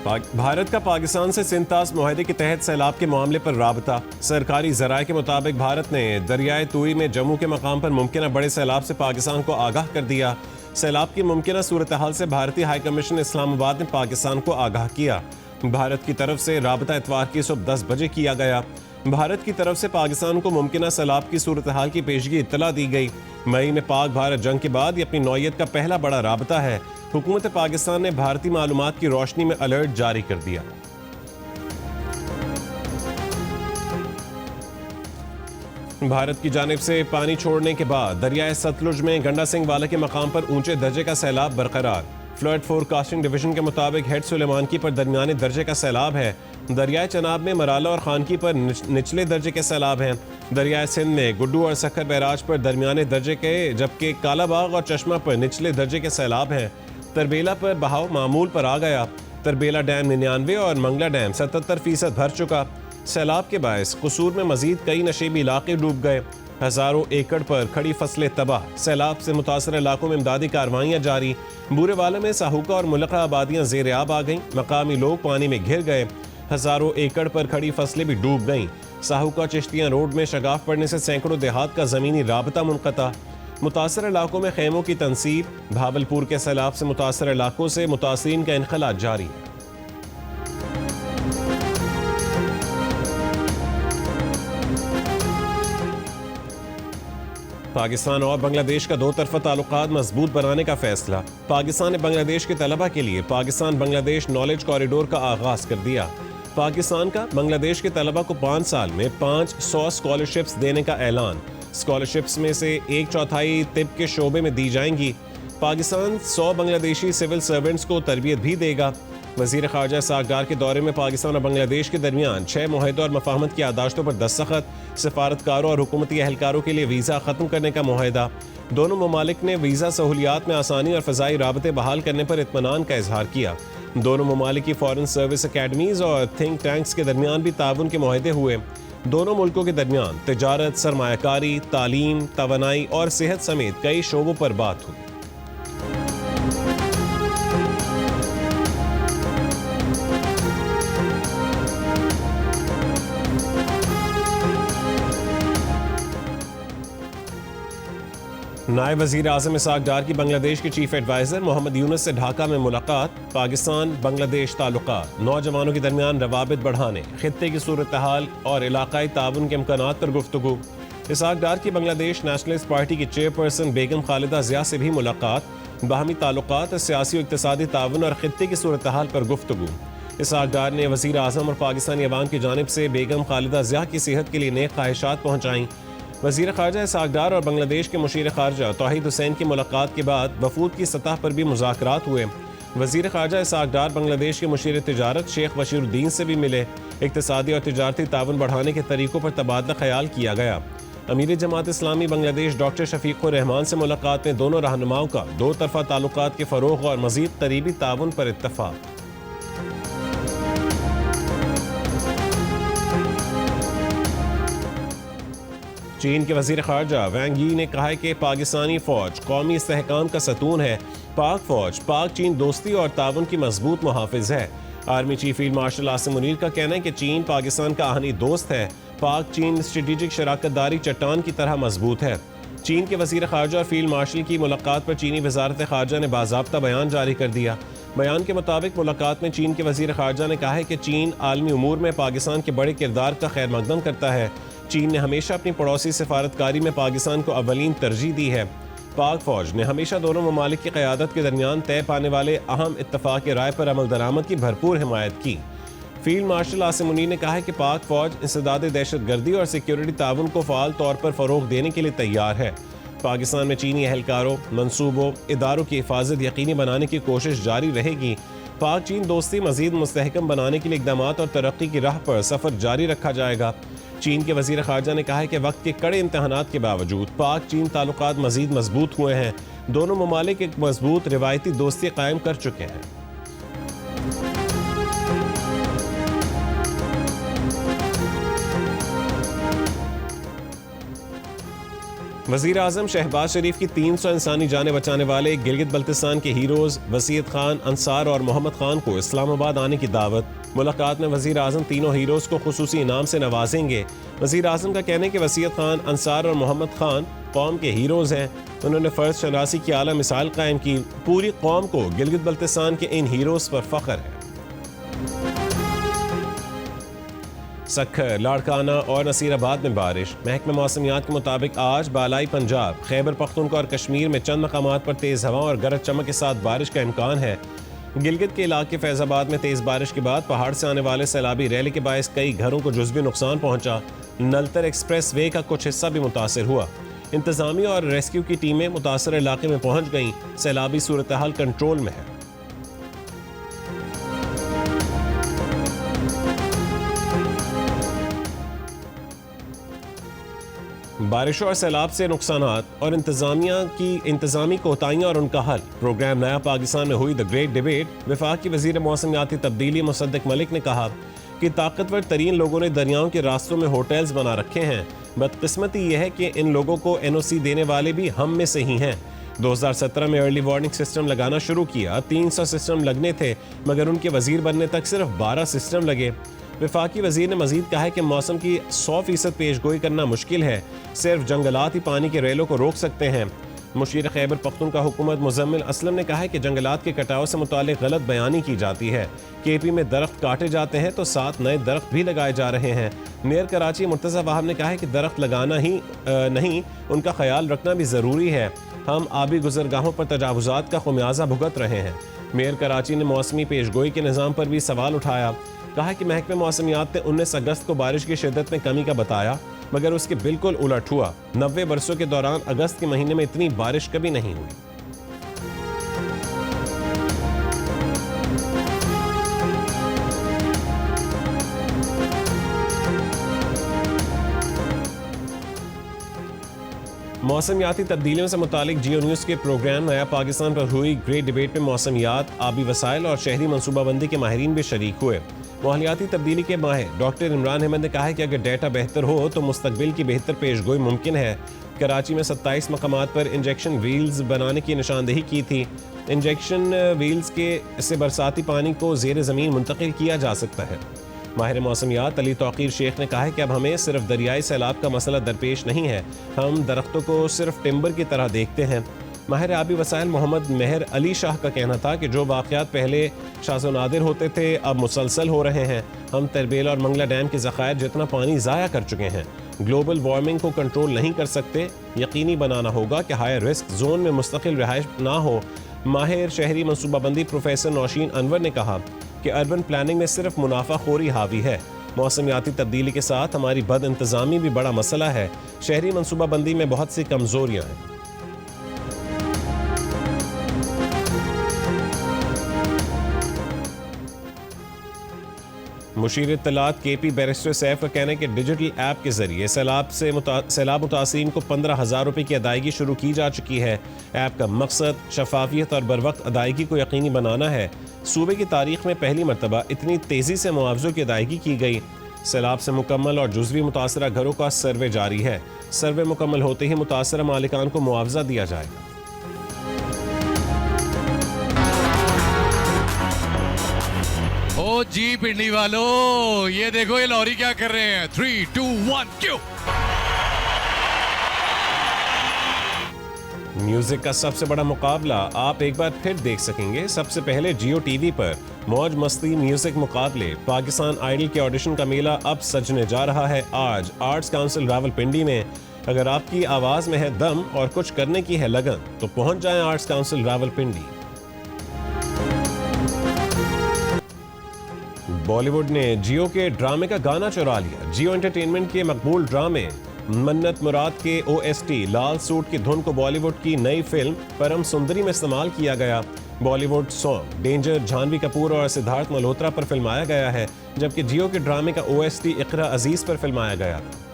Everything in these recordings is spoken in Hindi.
भारत का पाकिस्तान से सिंध-तास मुआहदे के तहत सैलाब के मामले पर राबता। सरकारी ज़राए के मुताबिक भारत ने दरियाए तूई में जम्मू के मकाम पर मुमकिन बड़े सैलाब से पाकिस्तान को आगाह कर दिया। सैलाब की मुमकिन सूरत हाल से भारतीय हाई कमीशन इस्लामाबाद ने पाकिस्तान को आगाह किया। भारत की तरफ से राबता इतवार की सुबह 10 बजे किया गया। भारत की तरफ से पाकिस्तान को मुमकिन सैलाब की सूरत हाल की पेशगी इत्तला दी गई। मई में पाक भारत जंग के बाद ये अपनी नौयत का पहला बड़ा राबता है। हुकूमत पाकिस्तान ने भारतीय मालूमात की रोशनी में अलर्ट जारी कर दिया। भारत की जानिब से पानी छोड़ने के बाद दरियाए सतलुज में गंडा सिंह वाला के मकाम पर ऊंचे दर्जे का सैलाब बरकरार। फ्लड फोरकास्टिंग डिवीजन के मुताबिक हेड सुलेमानकी पर दरमियाने दर्जे का सैलाब है। दरियाए चनाब में मराला और खानकी पर निचले दर्जे के सैलाब हैं। दरियाए सिंध में गुड्डू और सखर बैराज पर दरमियाने दर्जे के, जबकि कालाबाग और चश्मा पर निचले दर्जे के सैलाब हैं। तरबेला पर बहाव मामूल पर आ गया। तरबेला डैम 99 और मंगला डैम 77% भर चुका। सैलाब के बायस कसूर में मजीद कई नशेबी इलाके डूब गए। हजारों एकड़ पर खड़ी फसलें तबाह। सैलाब से मुतासर इलाकों में इमदादी कार्रवाइयाँ जारी। बूरेवाला में साहूका और मुलका आबादियाँ ज़ेर आब आ गईं। मकामी लोग पानी में घिर गए। हजारों एकड़ पर खड़ी फसलें भी डूब गईं। साहूका चिश्तियाँ रोड में शगाफ पड़ने से सैकड़ों देहात का ज़मीनी राबता मुनक़ता। मुतासर इलाकों में खेमों की तनसीब। भावलपुर के सैलाब से मुतासर इलाकों से मुतासरीन का इनखला जारी है। पाकिस्तान और बांग्लादेश का दो तरफा ताल्लुकात मजबूत बनाने का फैसला। पाकिस्तान ने बांग्लादेश के तलबा के लिए पाकिस्तान बांग्लादेश नॉलेज कॉरिडोर का आगाज कर दिया। पाकिस्तान का बांग्लादेश के तलबा को 5 साल में 500 स्कॉलरशिप्स देने का ऐलान। स्कॉलरशिप्स में से 1/4 तिब के शोबे में दी जाएंगी। पाकिस्तान 100 बांग्लादेशी सिविल सर्वेंट्स को तरबियत भी देगा। वज़ीर ख़ारजा इसहाक़ डार के दौरे में पाकिस्तान और बांग्लादेश के दरमियान 6 मुआहदों और मफाहमत की यादाश्तों पर दस्तखत। सफारतकारों और हुकूमती एहलकारों के लिए वीज़ा ख़त्म करने का मुआहदा। दोनों ममालिक ने वीज़ा सहूलियात में आसानी और फ़ज़ाई राबते बहाल करने पर इत्मीनान का इजहार किया। दोनों ममालिक की फ़ॉरेन सर्विस अकेडमीज़ और थिंक टैंक्स के दरमियान भी ताउन के मुआहदे हुए। दोनों मुल्कों के दरमियान तिजारत, सरमायाकारी, तालीम, तवानाई और सेहत समेत कई शोबों पर बात हुई। नायब वज़ीर आज़म इसहाक़ डार की बांग्लादेश के चीफ एडवाइज़र मोहम्मद यूनुस से ढाका में मुलाकात। पाकिस्तान बांग्लादेश ताल्लुकात, नौजवानों के दरमियान रवाबित बढ़ाने, खित्ते की सूरत हाल और इलाकाई ताउन के इम्कानात पर गुफ्तगू। इसहाक़ डार की बांग्लादेश नेशनलिस्ट पार्टी की चेयरपर्सन बेगम खालिदा ज़िया से भी मुलाकात। बाहमी ताल्लुकात, सियासी और इक़्तिसादी ताउन और खित्ते की सूरत हाल पर गुफ्तगू। इसहाक़ डार ने वज़ीर आज़म और पाकिस्तानी अवाम की जानिब से बेगम खालिदा ज़िया की सेहत के लिए नेक ख्वाहिशात पहुँचाईं। वज़ीर ख़ारजा इसहाक़ डार और बांग्लादेश के मुशीर ख़ारजा तौहीद हुसैन की मुलाकात के बाद वफूद की सतह पर भी मुज़ाकरात हुए। वज़ीर ख़ारजा इसहाक़ डार बांग्लादेश के मुशीर तिजारत शेख बशीरुद्दीन से भी मिले। इक़्तिसादी और तिजारती ताउन बढ़ाने के तरीक़ों पर तबादला ख़याल किया गया। अमीर जमात इस्लामी बांग्लादेश डॉक्टर शफ़ीक़ुर रहमान से मुलाकात में दोनों रहनुमाओं का दो तरफ़ा ताल्लुकात के फ़रोग़ और मज़ीद करीबी ताउन पर इत्तफ़ाक़। चीन के वज़ीर ख़ारजा वैंग यी ने कहा है कि पाकिस्तानी फ़ौज कौमी इस्तेहकाम का सतून है। पाक फ़ौज पाक चीन दोस्ती और ताउन की मजबूत मुहाफ़िज़ है। Army chief field marshal Asim Munir का कहना है कि चीन पाकिस्तान का आहनी दोस्त है। पाक चीन स्ट्रेटेजिक शराकतदारी चट्टान की तरह मजबूत है। चीन के वज़ीर ख़ारजा और फील्ड मार्शल की मुलाकात पर चीनी वज़ारत ख़ारजा ने बाज़ाब्ता बयान जारी कर दिया। बयान के मुताबिक मुलाकात में चीन के वज़ीर ख़ारजा ने कहा है कि चीन आलमी उमूर में पाकिस्तान के बड़े किरदार का खैर मकदम करता है। चीन ने हमेशा अपनी पड़ोसी सफारतकारी में पाकिस्तान को अव्वलीन तरजीह दी है। पाक फ़ौज ने हमेशा दोनों ममालिक की क़यादत के दरमियान तय पाने वाले अहम इत्तफ़ाक़ राय पर अमल दरामद की भरपूर हिमायत की। फील्ड मार्शल आसिम मुनीर ने कहा है कि पाक फ़ौज इंसदाद दहशतगर्दी और सिक्योरिटी ताउन को फ़ाल तौर पर फ़रोग़ देने के लिए तैयार है। पाकिस्तान में चीनी एहलकारों, मनसूबों, इदारों की हिफाजत यकीनी बनाने की कोशिश जारी रहेगी। पाक चीन दोस्ती मज़ीद मुस्तहकम बनाने के लिए इक़दामात और तरक्की की राह पर सफ़र जारी रखा जाएगा। चीन के वज़ीर ख़ारजा ने कहा है कि वक्त के कड़े इम्तहानात के बावजूद पाक चीन ताल्लुकात मज़ीद मजबूत हुए हैं। दोनों ममालिक एक मजबूत रिवायती दोस्ती कायम कर चुके हैं। वज़ीर आज़म शहबाज शरीफ की 300 इंसानी जानें बचाने वाले गिलगित बल्तिस्तान के हीरोज़ वसीयत खान, अंसार और मोहम्मद खान को इस्लामाबाद आने की दावत। मुलाकात में वज़ीर आज़म तीनों हीरोज़ को खुसूसी इनाम से नवाजेंगे। वज़ीर आज़म का कहना है कि वसीयत खान, अंसार और मोहम्मद खान कौम के हीरोज़ हैं। उन्होंने फ़र्ज शनासी की आला मिसाल कायम की। पूरी कौम को गिलगित बल्तिस्तान के इन हीरोज़ पर फ़ख्र है। सक्खर, लाड़काना और नसीराबाद में बारिश। महकमे मौसमियात के मुताबिक आज बालाई पंजाब, खैबर पख्तूनख्वा और कश्मीर में चंद मकामात पर तेज़ हवा और गरज चमक के साथ बारिश का इम्कान है। गिलगित के इलाके फैज़ाबाद में तेज़ बारिश के बाद पहाड़ से आने वाले सैलाबी रैली के बायस कई घरों को जुज़वी नुकसान पहुंचा। नलतर एक्सप्रेस वे का कुछ हिस्सा भी मुतासर हुआ। इंतजामी और रेस्क्यू की टीमें मुतासर इलाके में पहुंच गईं। सैलाबी सूरत हाल कंट्रोल में है। बारिशों और सैलाब से नुकसानात और इंतजामिया की इंतजामी कोताहियाँ और उनका हल। प्रोग्राम नया पाकिस्तान में हुई द ग्रेट डिबेट। वफाक की वज़ीर मौसमियाती तब्दीली मुसद्दिक मलिक ने कहा कि ताकतवर तरीन लोगों ने दरियाओं के रास्तों में होटल्स बना रखे हैं। बदकिस्मती यह है कि इन लोगों को NOC देने वाले भी हम में से ही हैं। 2017 में अर्ली वार्निंग सिस्टम लगाना शुरू किया। 300 सिस्टम लगने थे, मगर उनके वजीर बनने तक सिर्फ 12 सिस्टम लगे। वफाकी वजीर ने मजीद कहा है कि मौसम की 100% पेशगोई करना मुश्किल है। सिर्फ जंगलात ही पानी के रेलों को रोक सकते हैं। मुशीर खैबर पख्तूनख्वा हुकूमत मुजम्मिल असलम ने कहा है कि जंगलात के कटाव से मुतालिक गलत बयानी की जाती है। KP में दरख्त काटे जाते हैं तो 7 नए दरख्त भी लगाए जा रहे हैं। मेयर कराची मुर्तज़ा वाहब ने कहा है कि दरख्त लगाना ही नहीं, उनका ख्याल रखना भी ज़रूरी है। हम आबी गुजरगाहों पर तजावुज़ात का खुमियाजा भुगत रहे हैं। मेयर कराची ने मौसमी पेशगोई के निज़ाम पर भी सवाल उठाया। कहा कि महकमे मौसमियात ने 19 अगस्त को बारिश की शिद्दत में कमी का बताया, मगर उसके बिल्कुल उलट हुआ। 90 बरसों के दौरान अगस्त के महीने में इतनी बारिश कभी नहीं हुई। मौसमियाती तब्दीलियों से मुतालिक जियो न्यूज़ के प्रोग्राम नया पाकिस्तान पर हुई ग्रेट डिबेट में मौसमियात, आबी वसाइल और शहरी मनसूबाबंदी के माहिरीन भी शरीक हुए। माहौलियाती तब्दीली के माहिर डॉक्टर इमरान अहमद ने कहा है कि अगर डेटा बेहतर हो तो मुस्तकबिल की बेहतर पेशगोई मुमकिन है। कराची में 27 मकामात पर इंजेक्शन व्हील्स बनाने की निशानदेही की थी। इंजेक्शन व्हील्स के से बरसाती पानी को ज़ेर ज़मीन मुंतकिल किया जा सकता है। माहिर मौसमियात अली तौकीर शेख ने कहा है कि अब हमें सिर्फ दरियाई सैलाब का मसला दरपेश नहीं है, हम दरख्तों को सिर्फ टिम्बर की तरह देखते हैं। माहिर आबी वसाइल मोहम्मद मेहर अली शाह का कहना था कि जो वाक़यात पहले शाज़ो नादिर होते थे अब मुसलसल हो रहे हैं। हम तरबेल और मंगला डैम के ज़खायर जितना पानी ज़ाया कर चुके हैं। ग्लोबल वार्मिंग को कंट्रोल नहीं कर सकते। यकीनी बनाना होगा कि हाई रिस्क जोन में मुस्तकिल रिहाइश ना हो। माहिर शहरी मनसूबाबंदी प्रोफेसर नौशीन अनवर ने कहा कि अर्बन प्लानिंग में सिर्फ मुनाफाखोरी हावी है। मौसमियाती तब्दीली के साथ हमारी बद इंतज़ामी भी बड़ा मसला है। शहरी मनसूबाबंदी में बहुत सी कमज़ोरियाँ हैं। मुशीर इत्तलात KP बैरिस्टर सैफ का कहना है कि डिजिटल ऐप के जरिए सैलाब मुतासिरीन को 15,000 रुपये की अदायगी शुरू की जा चुकी है। ऐप का मकसद शफाफियत और बरवक्त अदायगी को यकीनी बनाना है। सूबे की तारीख में पहली मरतबा इतनी तेज़ी से मुआवजों की अदायगी की गई। सैलाब से मुकम्मल और जुज़वी मुतासरा घरों का सर्वे जारी है। सर्वे मुकम्मल होते ही मुतासरा मालिकान को मुआवजा दिया जाएगा। ओ जी पिंडी वालों, ये देखो ये लॉरी क्या कर रहे हैं। 3, 2, 1 क्यों। म्यूजिक का सबसे बड़ा मुकाबला आप एक बार फिर देख सकेंगे। सबसे पहले जियो TV पर मौज मस्ती म्यूजिक मुकाबले। पाकिस्तान आइडल के ऑडिशन का मेला अब सजने जा रहा है। आज आर्ट्स काउंसिल रावलपिंडी में। अगर आपकी आवाज में है दम और कुछ करने की है लगन तो पहुंच जाएं आर्ट्स काउंसिल रावलपिंडी। बॉलीवुड ने जियो के ड्रामे का गाना चुरा लिया। जियो एंटरटेनमेंट के मकबूल ड्रामे मन्नत मुराद के OST लाल सूट की धुन को बॉलीवुड की नई फिल्म परम सुंदरी में इस्तेमाल किया गया। बॉलीवुड सॉन्ग डेंजर जानवी कपूर और सिद्धार्थ मल्होत्रा पर फिल्माया गया है, जबकि जियो के ड्रामे का OST इकरा अजीज पर फिल्माया गया था।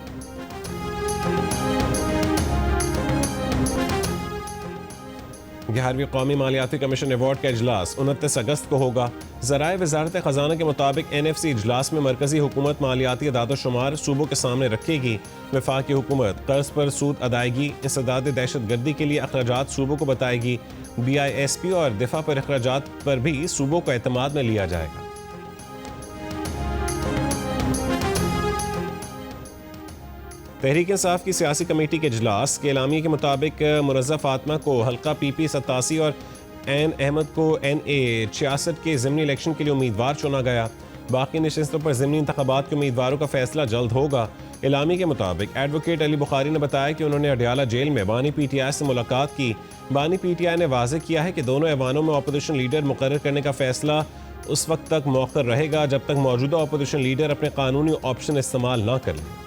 11वीं कौमी मालियाती कमीशन अवार्ड का इजलास 29 अगस्त को होगा। ज़राए वजारत ख़जाना के मुताबिक NFC इजलास में मरकजी हुकूमत मालियाती अदाद-ओ-शुमार सूबों के सामने रखेगी। वफाकी हुकूमत कर्ज पर सूद अदायगी, इंसदाद दहशत गर्दी के लिए अखराजात सूबों को बताएगी। BISP और दिफा पर अखराजात पर भी सूबों को एतमाद में लिया जाएगा। तहरीक इंसाफ की सियासी कमेटी के इजलास के एलामिया के मुताबिक मुनज़्ज़ा फातिमा को हल्का PP 87 और एन अहमद को NA 66 के ज़िमनी इलेक्शन के लिए उम्मीदवार चुना गया। बाकी नशिस्तों पर ज़िमनी इंतखाबात के उम्मीदवारों का फैसला जल्द होगा। एलामी के मुताबिक एडवोकेट अली बुखारी ने बताया कि उन्होंने अडियाला जेल में बानी PTI से मुलाकात की। बानी PTI ने वाज़ेह किया है कि दोनों ऐवानों में अपोजिशन लीडर मुकर्रर करने का फैसला उस वक्त तक मौखर रहेगा जब तक मौजूदा अपोजिशन लीडर अपने कानूनी ऑप्शन इस्तेमाल न कर लें।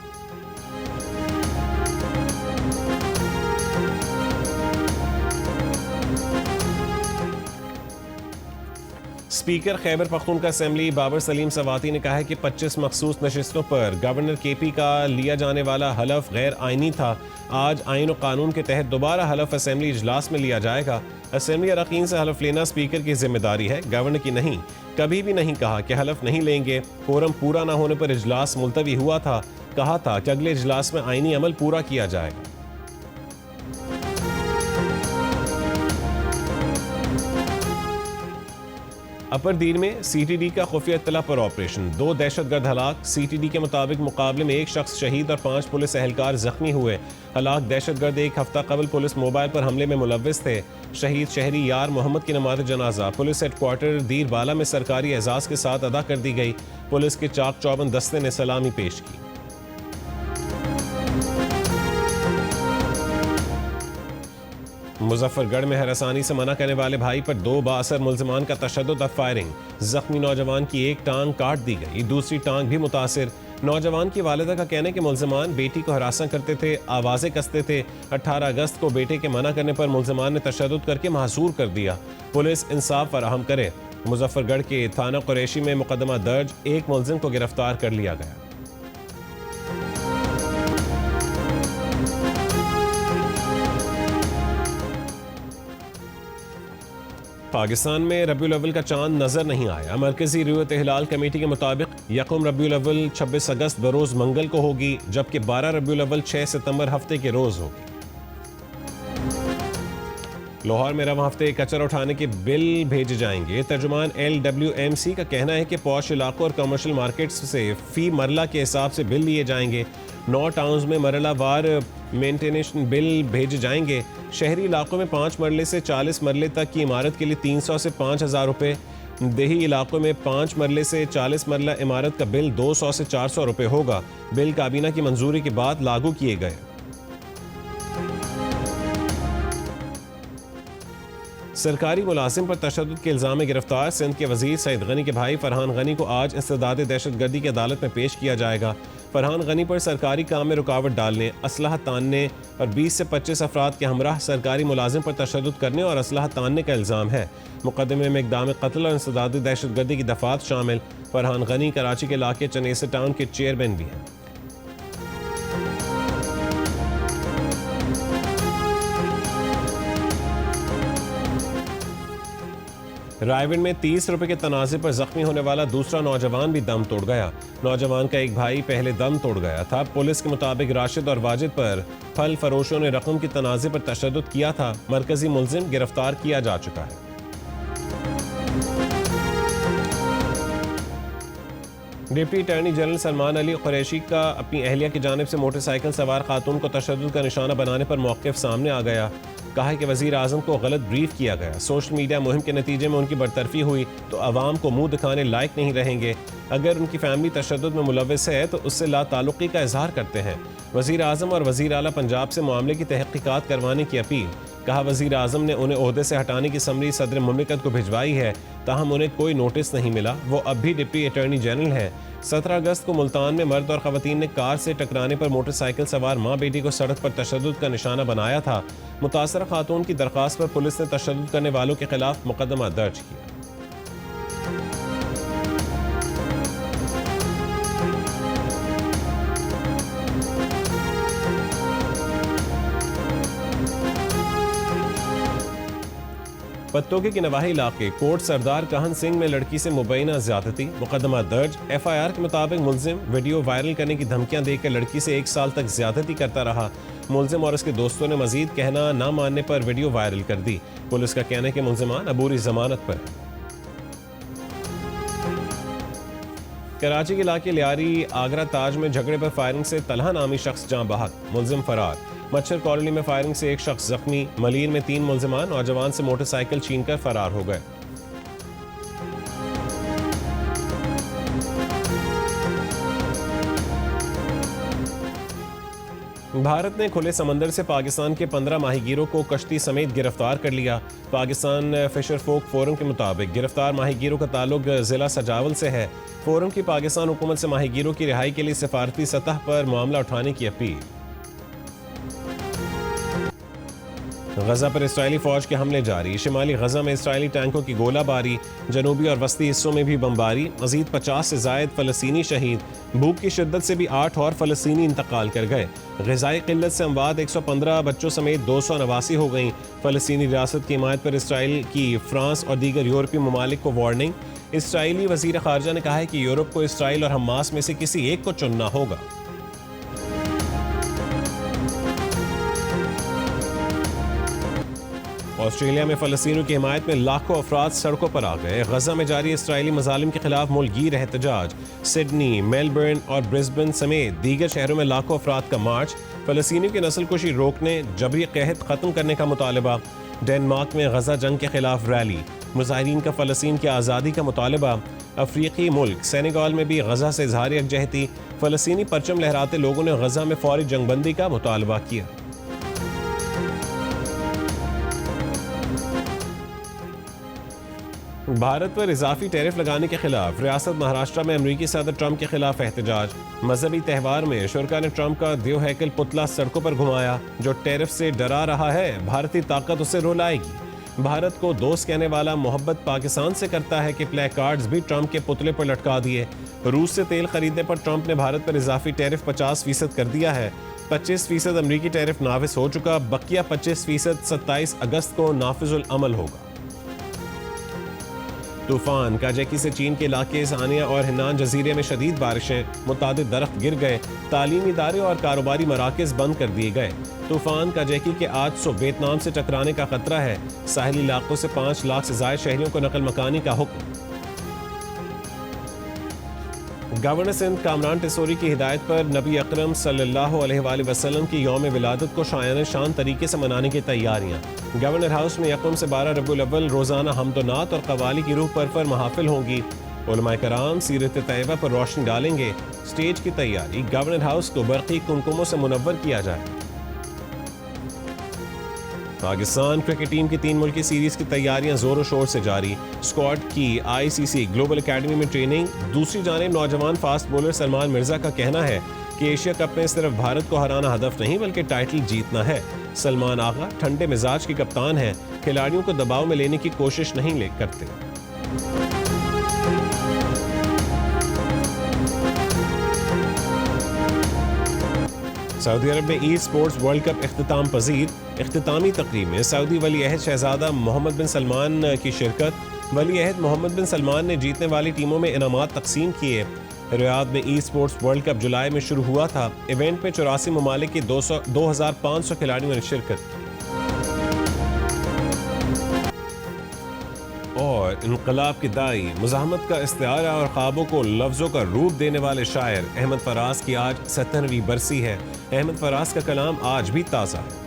स्पीकर खैबर पख्तूनख्वा असेंबली बाबर सलीम सवाती ने कहा है कि 25 मखसूस नशिस्तों पर गवर्नर KP का लिया जाने वाला हलफ गैर आइनी था। आज आइन और कानून के तहत दोबारा हलफ असेंबली इजलास में लिया जाएगा। असेंबली अरकान से हलफ लेना स्पीकर की जिम्मेदारी है, गवर्नर की नहीं। कभी भी नहीं कहा कि हलफ नहीं लेंगे। कोरम पूरा न होने पर इजलास मुलतवी हुआ था। कहा था कि अगले इजलास में आइनी अमल पूरा किया जाएगा। अपर दीन में CTD का खुफिया इत्तला पर ऑपरेशन, 2 दहशतगर्द हलाक। CTD के मुताबिक मुकाबले में 1 शख्स शहीद और 5 पुलिस एहलकार जख्मी हुए। हलाक दहशतगर्द 1 हफ्ता कबल पुलिस मोबाइल पर हमले में मुलव्विस थे। शहीद शहरी यार मोहम्मद की नमाज जनाजा पुलिस हेडक्वार्टर दीर बाला में सरकारी एजाज के साथ अदा कर दी गई। पुलिस के चाक चौबंद दस्ते ने सलामी पेश की। मुजफ्फरगढ़ में हरासानी से मना करने वाले भाई पर 2 बाअसर मुल्जिमान का तशद्दुद और फायरिंग। जख्मी नौजवान की एक टांग काट दी गई, दूसरी टांग भी मुतासिर। नौजवान की वालिदा का कहना है कि मुल्जिमान बेटी को हरासा करते थे, आवाज़ें कसते थे। 18 अगस्त को बेटे के मना करने पर मुल्जिमान ने तशद्दुद करके महसूर कर दिया। पुलिस इंसाफ फराहम करे। मुजफ्फरगढ़ के थाना कुरैशी में मुकदमा दर्ज, 1 मुल्जिम को गिरफ्तार कर लिया गया। पाकिस्तान में रबीउल अव्वल का चांद नजर नहीं आया। मरकजी रुयत हिलाल कमेटी के मुताबिक यकम रबीउल अव्वल 26 अगस्त बरोज़ मंगल को होगी, जबकि 12 रबीउल अव्वल 6 सितंबर हफ्ते के रोज होगी। लाहौर में रवां हफ्ते कचरा उठाने के बिल भेजे जाएंगे। तर्जुमान LWMC का कहना है कि पॉश इलाकों और कमर्शियल मार्केट्स से फी मरला के हिसाब से बिल लिए जाएंगे। 9 टाउन्स में मरला वार मेंटेनेंस बिल भेजे जाएंगे। शहरी इलाकों में 5 मरले से 40 मरले तक की इमारत के लिए 300 से 5,000 रुपये। देही इलाकों में 5 मरले से 40 मरला इमारत का बिल 200 से 400 रुपये होगा। बिल काबीना की मंजूरी के बाद लागू किए गए। सरकारी मुलाजिम पर तशद्दुद के इल्ज़ाम में गिरफ्तार सिंध के वजीर सईद गनी के भाई फरहान गनी को आज इंसदाद दहशतगर्दी की अदालत में पेश किया जाएगा। फरहान गनी पर सरकारी काम में रुकावट डालने, असलहा तानने और 20 से 25 अफराद के हमराह सरकारी मुलाजिम पर तशद्दुद करने और असलहा तानने का इल्ज़ाम है। मुकदमे में इक़दाम कत्ल और इंसदाद दहशतगर्दी की दफात शामिल। फरहान गनी कराची के इलाके चनेसर टाउन के चेयरमैन भी हैं। रायविंड में 30 रुपए के तनाज़े पर जख्मी होने वाला दूसरा नौजवान भी दम तोड़ गया। नौजवान का एक भाई पहले दम तोड़ गया था। पुलिस के मुताबिक राशिद और वाजिद पर फल फरोशों ने रकम की तनाज़े पर तशद्दुद किया था। मरकजी मुल्जिम गिरफ्तार किया जा चुका है। Deputy attorney general Salman Ali Qureshi का अपनी अहलिया की जानिब से मोटरसाइकिल सवार खातून को तशद्दुद का निशाना बनाने पर मौक़िफ़ सामने आ गया। कहा है कि वज़ीर आज़म को गलत ब्रीफ किया गया। सोशल मीडिया मुहिम के नतीजे में उनकी बरतरफी हुई तो अवाम को मुंह दिखाने लायक नहीं रहेंगे। अगर उनकी फैमिली तशद्दुद में मुलव्वस है तो उससे लाताल्लुक़ी का इजहार करते हैं। वज़ीर आज़म और वज़ीर आला पंजाब से मामले की तहक़ीक़ात करवाने की अपील। कहा वज़ीर आज़म ने उन्हें ओहदे से हटाने की समरी सदर मुमलिकत को भिजवाई है, ताहम उन्हें कोई नोटिस नहीं मिला। वो अब भी डिप्टी अटॉर्नी जनरल है। 17 अगस्त को मुल्तान में मर्द और ख़वातीन ने कार से टकराने पर मोटरसाइकिल सवार माँ बेटी को सड़क पर तशद्दुद का निशाना बनाया था। मुतासरा खातून की दरख्वास्त पर पुलिस ने तशद्दुद करने वालों के खिलाफ मुकदमा दर्ज किया। पत्तों के नवाही इलाके कोट सरदार कहन सिंह में लड़की से मुबैना ज्यादती, मुकदमा दर्ज। FIR के मुताबिक मुलजिम वीडियो वायरल करने की धमकियां देकर लड़की से 1 साल तक ज्यादती करता रहा। मुलजिम और उसके दोस्तों ने मजीद कहना न मानने पर वीडियो वायरल कर दी। पुलिस का कहना है कि मुलजिमान अबूरी जमानत पर है। कराची के इलाके लियारी आगरा ताज में झगड़े पर फायरिंग से तलहा नामी शख्स जां बहक, मुलजिम फरार। मच्छर कॉलोनी में फायरिंग से एक शख्स जख्मी, मलीर में 3 मुलजिमान नौजवान से मोटरसाइकिल छीनकर फरार हो गए। भारत ने खुले समंदर से पाकिस्तान के 15 माहीगीरों को कश्ती समेत गिरफ्तार कर लिया। पाकिस्तान फिशर फोक फोरम के मुताबिक गिरफ्तार माहीगीरों का ताल्लुक जिला सजावल से है। फोरम की पाकिस्तान हुकूमत से माहीगीरों की रिहाई के लिए सिफारती सतह पर मामला उठाने की अपील। गजा पर इस्राएली फौज के हमले जारी, शिमाली गजा में इस्राएली टैंकों की गोलाबारी, जनूबी और वस्ती हिस्सों में भी बमबारी, मजीद 50 से जायद फलस्तीनी शहीद। भूख की शिद्दत से भी 8 और फलस्तीनी इंतकाल कर गए। ग़िज़ाई क़िल्लत से अमवात 115 बच्चों समेत 289 हो गईं। फलस्तीनी रियासत की हिमायत पर इसराइल की फ्रांस और दीगर यूरोपीय ममालिक को वार्निंग। इसराइली वज़ीर ख़ारजा ने कहा है कि यूरोप को इसराइल और हमास में से किसी एक को चुनना होगा। ऑस्ट्रेलिया में फ़लस्तीनियों की हिमायत में लाखों अफराद सड़कों पर आ गए। गजा में जारी इसराइली मजालिम के खिलाफ मुल्कगीर एहतजाज। सिडनी, मेलबर्न और ब्रिस्बेन समेत दीगर शहरों में लाखों अफराद का मार्च। फ़लस्तीनियों की नस्लकुशी रोकने, जबरी क़हत ख़त्म करने का मुतालबा। डेनमार्क में गजा जंग के खिलाफ रैली। मुजाहिरीन का फ़लस्तीन की आज़ादी का मुतालबा। अफ्रीकी मुल्क सेनेगाल में भी गजा से इज़हार यकजहती। फ़लस्तीनी परचम लहराते लोगों ने गजा में फ़ौरी जंगबंदी का मुतालबा किया। भारत पर इजाफी टैरिफ लगाने के खिलाफ रियासत महाराष्ट्र में अमरीकी सदर ट्रंप के खिलाफ एहतजाज। मजहबी त्यौहार में शुरका ने ट्रंप का देव हैकल पुतला सड़कों पर घुमाया। जो टैरिफ से डरा रहा है, भारतीय ताकत उसे रुलाएगी। भारत को दोस्त कहने वाला मोहब्बत पाकिस्तान से करता है कि प्ले कार्ड्स भी ट्रंप के पुतले पर लटका दिए। रूस से तेल खरीदने पर ट्रंप ने भारत पर इजाफी टैरिफ 50% कर दिया है। 25% अमरीकी टैरिफ नाफिज हो चुका, बकिया 25% 27 अगस्त को नाफिजुल अमल होगा। तूफान काजैकी से चीन के इलाके सानिया और हिन्नान जजीरे में शदीद बारिशें, मुतादिद दरख्त गिर गए, तालीमी इदारे और कारोबारी मराकज़ बंद कर दिए गए। तूफान काजैकी के 800 वियतनाम से टकराने का खतरा है। साहिली इलाकों से 5 लाख से ज़ायद शहरियों को नकल मकानी का हुक्म। गवर्नर सिंध कामरान टिसोरी की हिदायत पर नबी अकरम सल्लल्लाहु अलैहि वसल्लम की यौम विलादत को शायान शान तरीके से मनाने की तैयारियां। गवर्नर हाउस में 1 से 12 रबीउल अव्वल रोज़ाना हमदोनात और कवाली की रूह पर महाफिल होंगी। उलमाए कराम सीरत तैयबा पर रोशनी डालेंगे। स्टेज की तैयारी, गवर्नर हाउस को बरक़ी कुमकुमों से मुनव्वर किया जाए। पाकिस्तान क्रिकेट टीम की 3 मुल्की सीरीज की तैयारियां जोरों शोर से जारी। स्क्वाड की ICC ग्लोबल एकेडमी में ट्रेनिंग। दूसरी जानिब नौजवान फास्ट बॉलर सलमान मिर्जा का कहना है कि एशिया कप में सिर्फ भारत को हराना हदफ नहीं बल्कि टाइटल जीतना है। सलमान आगा ठंडे मिजाज के कप्तान हैं, खिलाड़ियों को दबाव में लेने की कोशिश नहीं करते। सऊदी अरब में ई स्पोर्ट्स वर्ल्ड कप इख्तिताम पजीर। इख्तितामी तकरीब में सऊदी वली अहद शहजादा मोहम्मद बिन सलमान की शिरकत। वली अहद मोहम्मद बिन सलमान ने जीतने वाली टीमों में इनामात तकसीम किए। रियाद में ई स्पोर्ट्स वर्ल्ड कप जुलाई में शुरू हुआ था। इवेंट में 84 ममालिक के 2500 खिलाड़ियों ने शिरकत की। और इनकलाब की दाई, मुज़ाहमत का इस्तिआरा और ख्वाबों को लफ्ज़ों का रूप देने वाले शायर अहमद फराज की आज 70वीं बरसी है। अहमद फराज का कलाम आज भी ताज़ा है।